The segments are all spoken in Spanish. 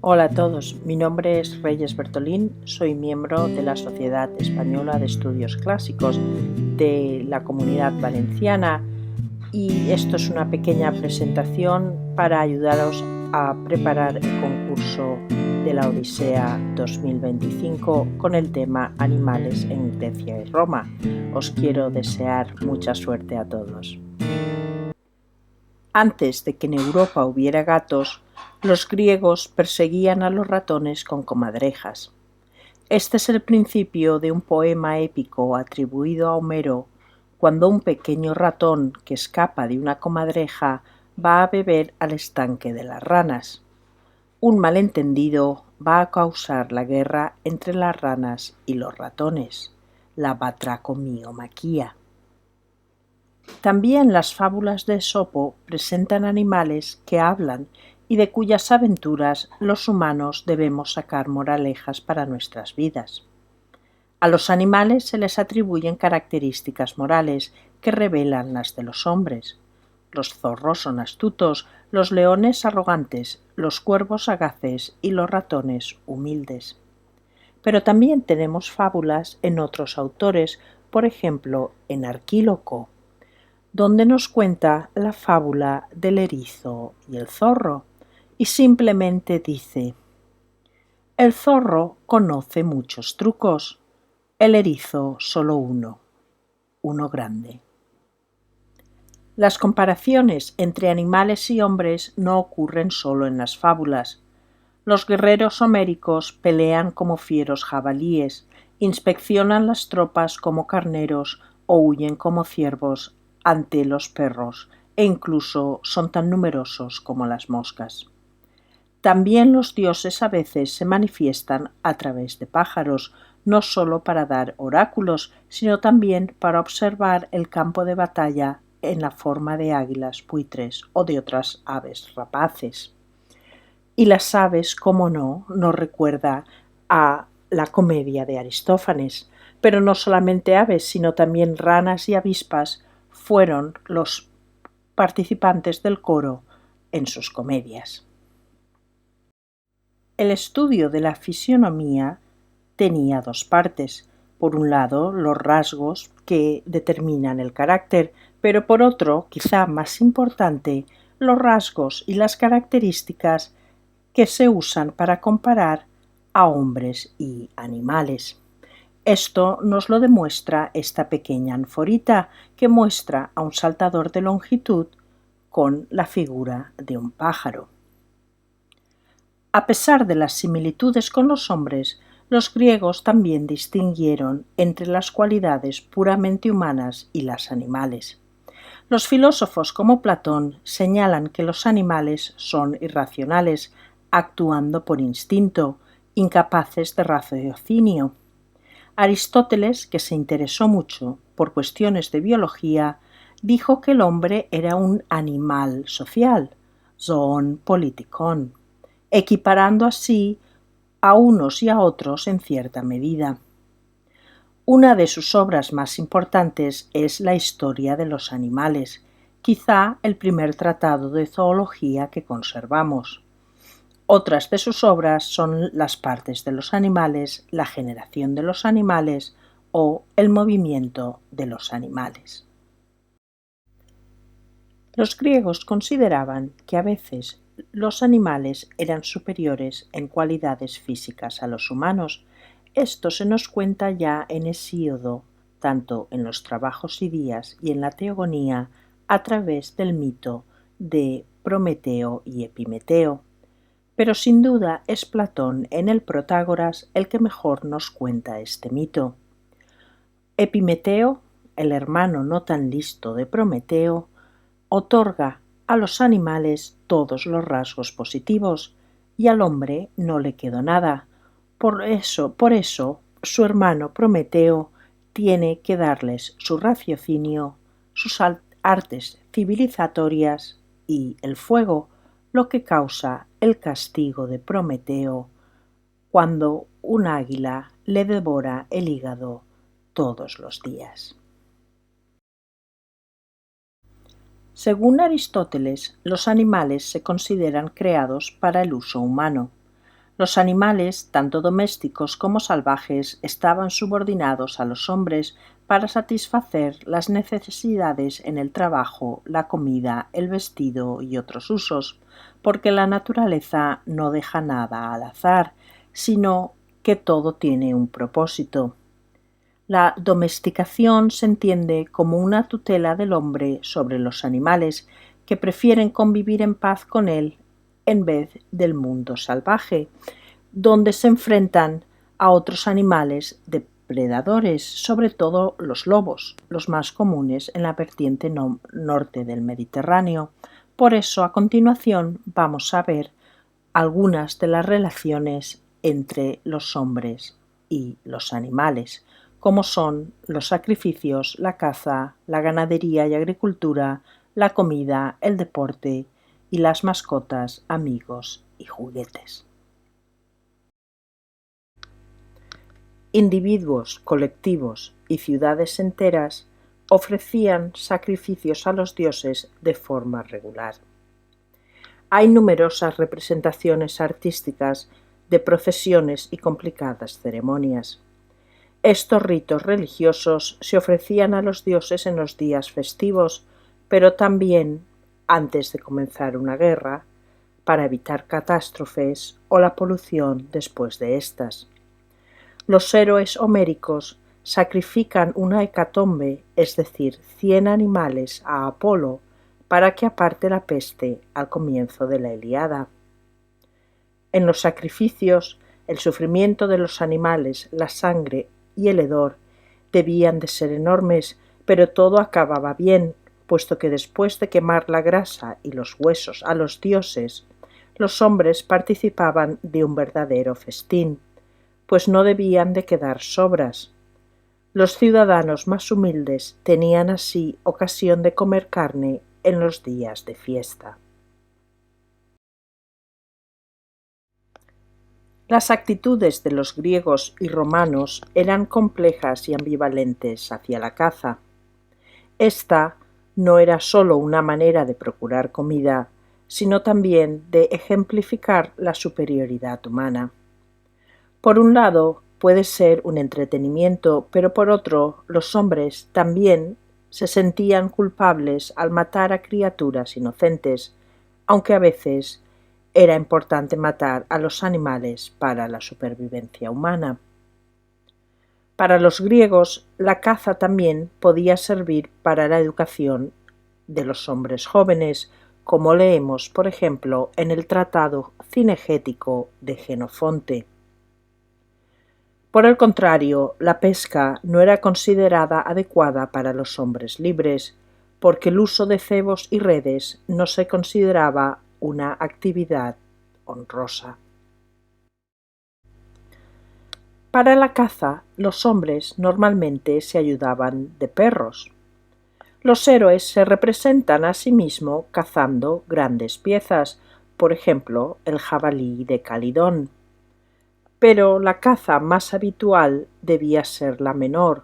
Hola a todos, mi nombre es Reyes Bertolín, soy miembro de la Sociedad Española de Estudios Clásicos de la Comunidad Valenciana y esto es una pequeña presentación para ayudaros a preparar el concurso de la Odisea 2025 con el tema Animales en Grecia y Roma. Os quiero desear mucha suerte a todos. Antes de que en Europa hubiera gatos, los griegos perseguían a los ratones con comadrejas. Este es el principio de un poema épico atribuido a Homero, cuando un pequeño ratón que escapa de una comadreja va a beber al estanque de las ranas. Un malentendido va a causar la guerra entre las ranas y los ratones, la batracomiomaquia. También las fábulas de Esopo presentan animales que hablan y de cuyas aventuras los humanos debemos sacar moralejas para nuestras vidas. A los animales se les atribuyen características morales que revelan las de los hombres. Los zorros son astutos, los leones arrogantes, los cuervos sagaces y los ratones humildes. Pero también tenemos fábulas en otros autores, por ejemplo en Arquíloco, donde nos cuenta la fábula del erizo y el zorro, y simplemente dice: el zorro conoce muchos trucos, el erizo solo uno grande. Las comparaciones entre animales y hombres no ocurren solo en las fábulas. Los guerreros homéricos pelean como fieros jabalíes, inspeccionan las tropas como carneros o huyen como ciervos ante los perros, e incluso son tan numerosos como las moscas. También los dioses a veces se manifiestan a través de pájaros, no solo para dar oráculos, sino también para observar el campo de batalla en la forma de águilas buitres o de otras aves rapaces. Y las aves, cómo no, nos recuerda a la comedia de Aristófanes, pero no solamente aves, sino también ranas y avispas fueron los participantes del coro en sus comedias. El estudio de la fisionomía tenía dos partes. Por un lado, los rasgos que determinan el carácter, pero por otro, quizá más importante, los rasgos y las características que se usan para comparar a hombres y animales. Esto nos lo demuestra esta pequeña anforita que muestra a un saltador de longitud con la figura de un pájaro. A pesar de las similitudes con los hombres, los griegos también distinguieron entre las cualidades puramente humanas y las animales. Los filósofos como Platón señalan que los animales son irracionales, actuando por instinto, incapaces de raciocinio. Aristóteles, que se interesó mucho por cuestiones de biología, dijo que el hombre era un animal social, zoon politikon, equiparando así a unos y a otros en cierta medida. Una de sus obras más importantes es La historia de los animales, quizá el primer tratado de zoología que conservamos. Otras de sus obras son Las partes de los animales, La generación de los animales o El movimiento de los animales. Los griegos consideraban que a veces los animales eran superiores en cualidades físicas a los humanos. Esto se nos cuenta ya en Hesíodo, tanto en los trabajos y días y en la teogonía, a través del mito de Prometeo y Epimeteo. Pero sin duda es Platón en el Protágoras el que mejor nos cuenta este mito. Epimeteo, el hermano no tan listo de Prometeo, otorga a los animales todos los rasgos positivos y al hombre no le quedó nada. Por eso, su hermano Prometeo tiene que darles su raciocinio, sus artes civilizatorias y el fuego, lo que causa el castigo de Prometeo cuando un águila le devora el hígado todos los días. Según Aristóteles, los animales se consideran creados para el uso humano. Los animales, tanto domésticos como salvajes, estaban subordinados a los hombres para satisfacer las necesidades en el trabajo, la comida, el vestido y otros usos, porque la naturaleza no deja nada al azar, sino que todo tiene un propósito. La domesticación se entiende como una tutela del hombre sobre los animales que prefieren convivir en paz con él en vez del mundo salvaje, donde se enfrentan a otros animales depredadores, sobre todo los lobos, los más comunes en la vertiente norte del Mediterráneo. Por eso, a continuación, vamos a ver algunas de las relaciones entre los hombres y los animales, como son los sacrificios, la caza, la ganadería y agricultura, la comida, el deporte y las mascotas, amigos y juguetes. Individuos, colectivos y ciudades enteras ofrecían sacrificios a los dioses de forma regular. Hay numerosas representaciones artísticas de procesiones y complicadas ceremonias. Estos ritos religiosos se ofrecían a los dioses en los días festivos, pero también antes de comenzar una guerra, para evitar catástrofes o la polución después de estas. Los héroes homéricos sacrifican una hecatombe, es decir, 100 animales a Apolo, para que aparte la peste al comienzo de la Ilíada. En los sacrificios, el sufrimiento de los animales, la sangre y el hedor debían de ser enormes, pero todo acababa bien, puesto que después de quemar la grasa y los huesos a los dioses, los hombres participaban de un verdadero festín, pues no debían de quedar sobras. Los ciudadanos más humildes tenían así ocasión de comer carne en los días de fiesta. Las actitudes de los griegos y romanos eran complejas y ambivalentes hacia la caza. Esta no era sólo una manera de procurar comida, sino también de ejemplificar la superioridad humana. Por un lado, puede ser un entretenimiento, pero por otro, los hombres también se sentían culpables al matar a criaturas inocentes, aunque a veces era importante matar a los animales para la supervivencia humana. Para los griegos, la caza también podía servir para la educación de los hombres jóvenes, como leemos, por ejemplo, en el Tratado Cinegético de Jenofonte. Por el contrario, la pesca no era considerada adecuada para los hombres libres, porque el uso de cebos y redes no se consideraba una actividad honrosa. Para la caza, los hombres normalmente se ayudaban de perros. Los héroes se representan a sí mismos cazando grandes piezas, por ejemplo, el jabalí de Calidón. Pero la caza más habitual debía ser la menor,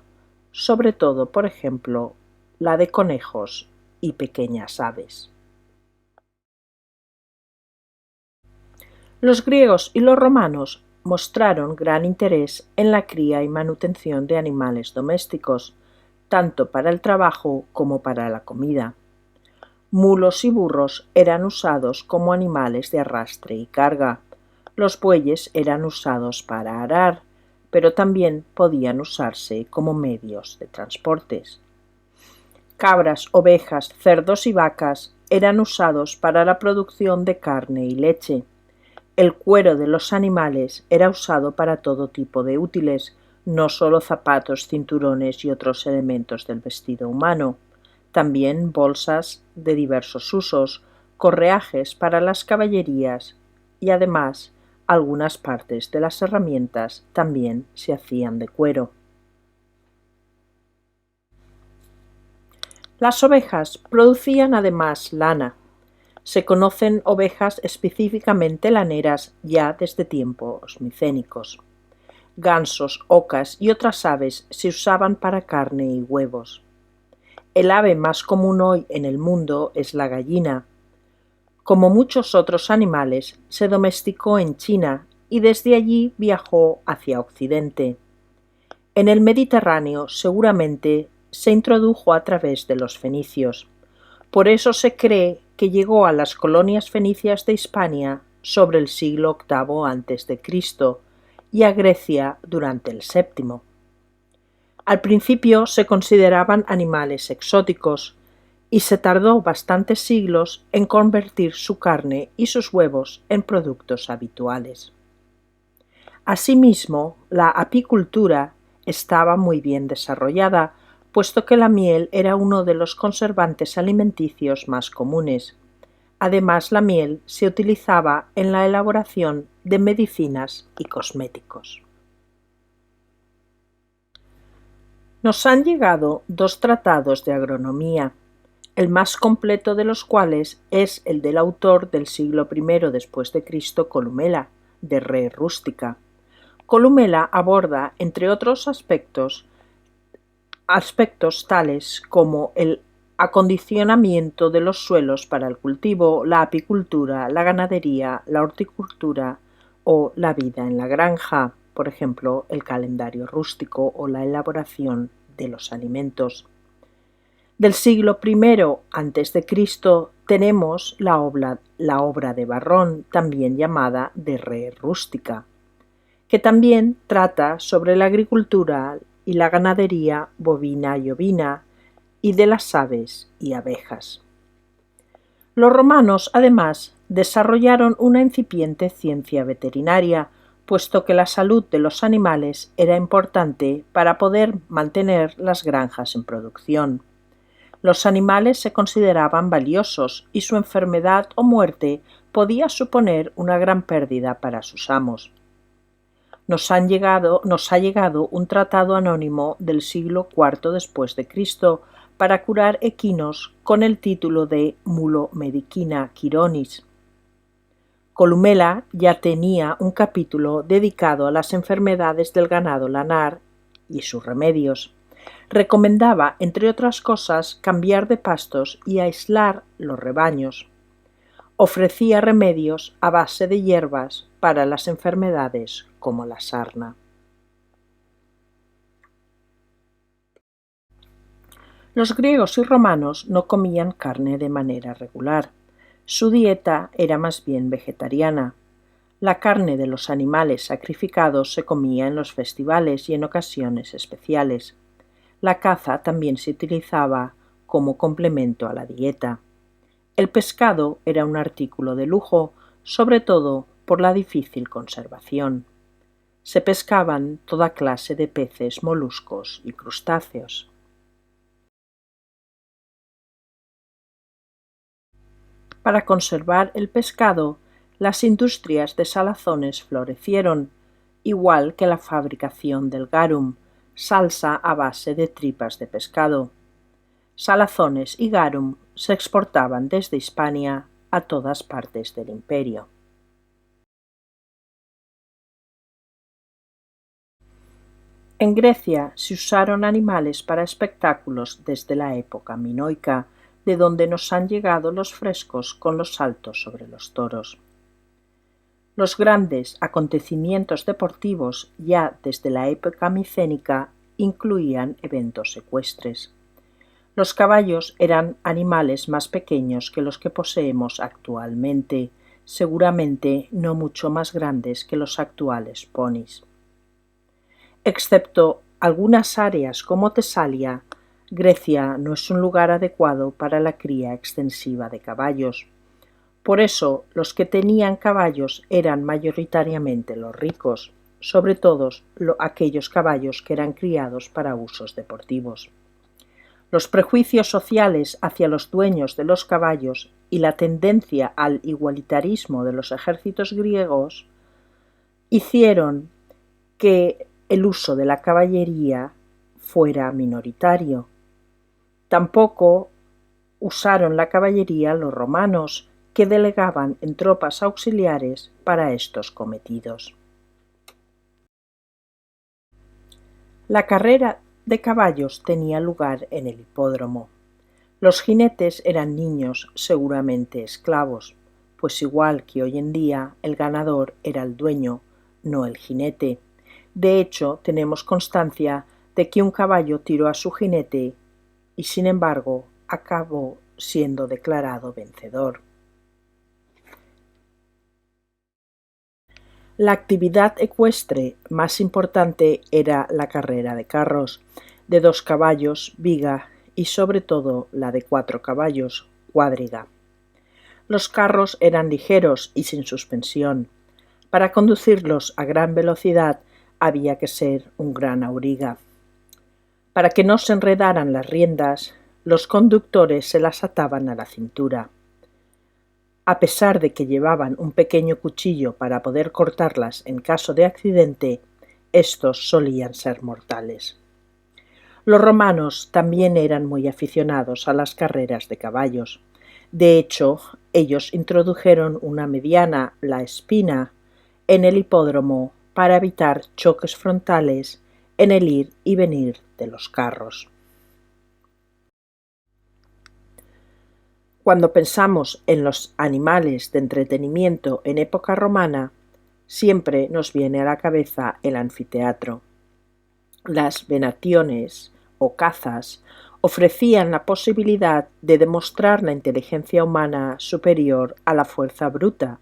sobre todo, por ejemplo, la de conejos y pequeñas aves. Los griegos y los romanos mostraron gran interés en la cría y manutención de animales domésticos, tanto para el trabajo como para la comida. Mulos y burros eran usados como animales de arrastre y carga. Los bueyes eran usados para arar, pero también podían usarse como medios de transportes. Cabras, ovejas, cerdos y vacas eran usados para la producción de carne y leche. El cuero de los animales era usado para todo tipo de útiles, no solo zapatos, cinturones y otros elementos del vestido humano, también bolsas de diversos usos, correajes para las caballerías y además algunas partes de las herramientas también se hacían de cuero. Las ovejas producían además lana. Se conocen ovejas específicamente laneras ya desde tiempos micénicos. Gansos, ocas y otras aves se usaban para carne y huevos. El ave más común hoy en el mundo es la gallina. Como muchos otros animales, se domesticó en China y desde allí viajó hacia Occidente. En el Mediterráneo seguramente se introdujo a través de los fenicios. Por eso se cree que llegó a las colonias fenicias de Hispania sobre el siglo VIII a.C. y a Grecia durante el VII. Al principio se consideraban animales exóticos y se tardó bastantes siglos en convertir su carne y sus huevos en productos habituales. Asimismo, la apicultura estaba muy bien desarrollada, puesto que la miel era uno de los conservantes alimenticios más comunes. Además, la miel se utilizaba en la elaboración de medicinas y cosméticos. Nos han llegado 2 tratados de agronomía, el más completo de los cuales es el del autor del siglo I después de Cristo, Columela, de Re Rustica. Columela aborda, entre otros aspectos tales como el acondicionamiento de los suelos para el cultivo, la apicultura, la ganadería, la horticultura o la vida en la granja, por ejemplo, el calendario rústico o la elaboración de los alimentos. Del siglo I a.C. tenemos la obra de Varrón, también llamada de Re Rustica, que también trata sobre la agricultura y la ganadería bovina y ovina y de las aves y abejas. Los romanos, además, desarrollaron una incipiente ciencia veterinaria, puesto que la salud de los animales era importante para poder mantener las granjas en producción. Los animales se consideraban valiosos y su enfermedad o muerte podía suponer una gran pérdida para sus amos. Nos ha llegado un tratado anónimo del siglo IV después de Cristo para curar equinos con el título de Mulomedicina Chironis. Columela ya tenía un capítulo dedicado a las enfermedades del ganado lanar y sus remedios. Recomendaba, entre otras cosas, cambiar de pastos y aislar los rebaños. Ofrecía remedios a base de hierbas para las enfermedades como la sarna. Los griegos y romanos no comían carne de manera regular. Su dieta era más bien vegetariana. La carne de los animales sacrificados se comía en los festivales y en ocasiones especiales. La caza también se utilizaba como complemento a la dieta. El pescado era un artículo de lujo, sobre todo por la difícil conservación. Se pescaban toda clase de peces, moluscos y crustáceos. Para conservar el pescado, las industrias de salazones florecieron, igual que la fabricación del garum, salsa a base de tripas de pescado. Salazones y garum se exportaban desde Hispania a todas partes del imperio. En Grecia se usaron animales para espectáculos desde la época minoica, de donde nos han llegado los frescos con los saltos sobre los toros. Los grandes acontecimientos deportivos ya desde la época micénica incluían eventos ecuestres. Los caballos eran animales más pequeños que los que poseemos actualmente, seguramente no mucho más grandes que los actuales ponis. Excepto algunas áreas como Tesalia, Grecia no es un lugar adecuado para la cría extensiva de caballos. Por eso, los que tenían caballos eran mayoritariamente los ricos, sobre todo aquellos caballos que eran criados para usos deportivos. Los prejuicios sociales hacia los dueños de los caballos y la tendencia al igualitarismo de los ejércitos griegos hicieron que el uso de la caballería fuera minoritario. Tampoco usaron la caballería los romanos, que delegaban en tropas auxiliares para estos cometidos. La carrera de caballos tenía lugar en el hipódromo. Los jinetes eran niños, seguramente esclavos, pues igual que hoy en día el ganador era el dueño, no el jinete. De hecho, tenemos constancia de que un caballo tiró a su jinete y, sin embargo, acabó siendo declarado vencedor. La actividad ecuestre más importante era la carrera de carros, de 2 caballos, viga, y sobre todo la de 4 caballos, cuadriga. Los carros eran ligeros y sin suspensión. Para conducirlos a gran velocidad había que ser un gran auriga. Para que no se enredaran las riendas, los conductores se las ataban a la cintura. A pesar de que llevaban un pequeño cuchillo para poder cortarlas en caso de accidente, estos solían ser mortales. Los romanos también eran muy aficionados a las carreras de caballos. De hecho, ellos introdujeron una mediana, la espina, en el hipódromo para evitar choques frontales en el ir y venir de los carros. Cuando pensamos en los animales de entretenimiento en época romana, siempre nos viene a la cabeza el anfiteatro. Las venaciones o cazas ofrecían la posibilidad de demostrar la inteligencia humana superior a la fuerza bruta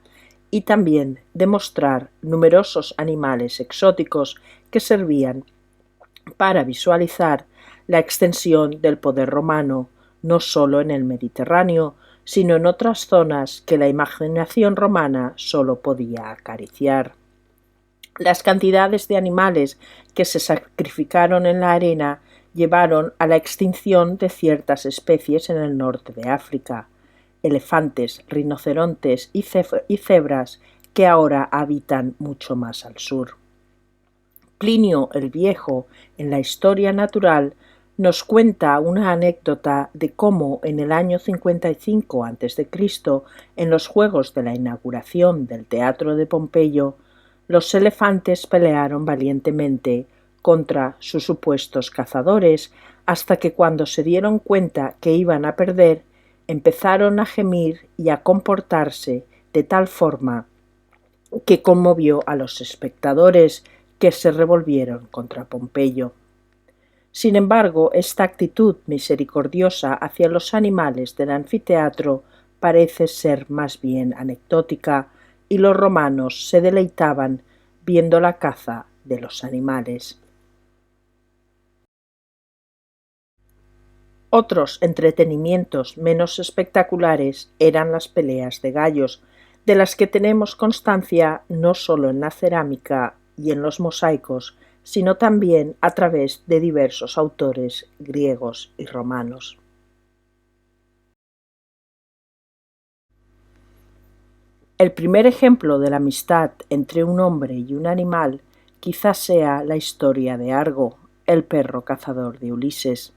y también demostrar numerosos animales exóticos que servían para visualizar la extensión del poder romano no solo en el Mediterráneo, sino en otras zonas que la imaginación romana solo podía acariciar. Las cantidades de animales que se sacrificaron en la arena llevaron a la extinción de ciertas especies en el norte de África, elefantes, rinocerontes y cebras que ahora habitan mucho más al sur. Plinio el Viejo, en la Historia Natural, nos cuenta una anécdota de cómo en el año 55 a.C., en los juegos de la inauguración del Teatro de Pompeyo, los elefantes pelearon valientemente contra sus supuestos cazadores, hasta que cuando se dieron cuenta que iban a perder, empezaron a gemir y a comportarse de tal forma que conmovió a los espectadores, que se revolvieron contra Pompeyo. Sin embargo, esta actitud misericordiosa hacia los animales del anfiteatro parece ser más bien anecdótica, y los romanos se deleitaban viendo la caza de los animales. Otros entretenimientos menos espectaculares eran las peleas de gallos, de las que tenemos constancia no solo en la cerámica y en los mosaicos, sino también a través de diversos autores griegos y romanos. El primer ejemplo de la amistad entre un hombre y un animal quizás sea la historia de Argo, el perro cazador de Ulises.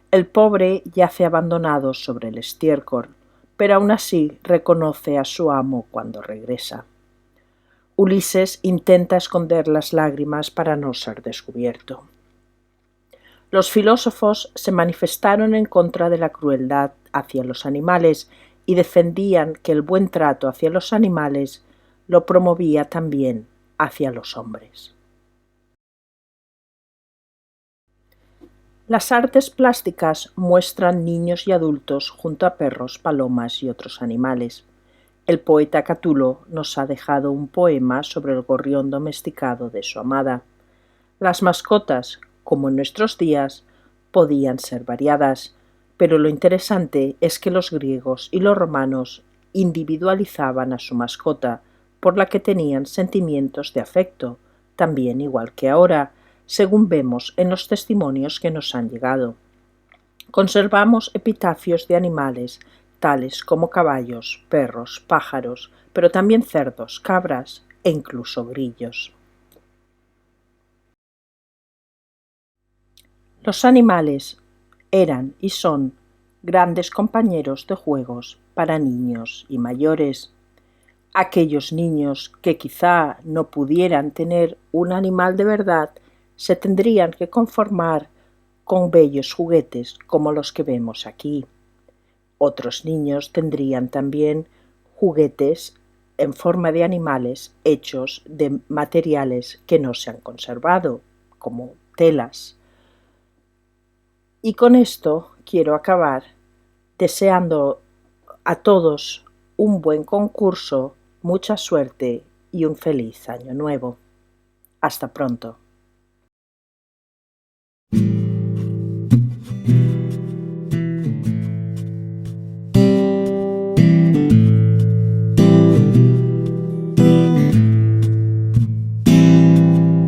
El pobre yace abandonado sobre el estiércol, pero aún así reconoce a su amo cuando regresa. Ulises intenta esconder las lágrimas para no ser descubierto. Los filósofos se manifestaron en contra de la crueldad hacia los animales y defendían que el buen trato hacia los animales lo promovía también hacia los hombres. Las artes plásticas muestran niños y adultos junto a perros, palomas y otros animales. El poeta Catulo nos ha dejado un poema sobre el gorrión domesticado de su amada. Las mascotas, como en nuestros días, podían ser variadas, pero lo interesante es que los griegos y los romanos individualizaban a su mascota, por la que tenían sentimientos de afecto, también igual que ahora, según vemos en los testimonios que nos han llegado. Conservamos epitafios de animales, tales como caballos, perros, pájaros, pero también cerdos, cabras e incluso grillos. Los animales eran y son grandes compañeros de juegos para niños y mayores. Aquellos niños que quizá no pudieran tener un animal de verdad se tendrían que conformar con bellos juguetes como los que vemos aquí. Otros niños tendrían también juguetes en forma de animales hechos de materiales que no se han conservado, como telas. Y con esto quiero acabar deseando a todos un buen concurso, mucha suerte y un feliz año nuevo. Hasta pronto.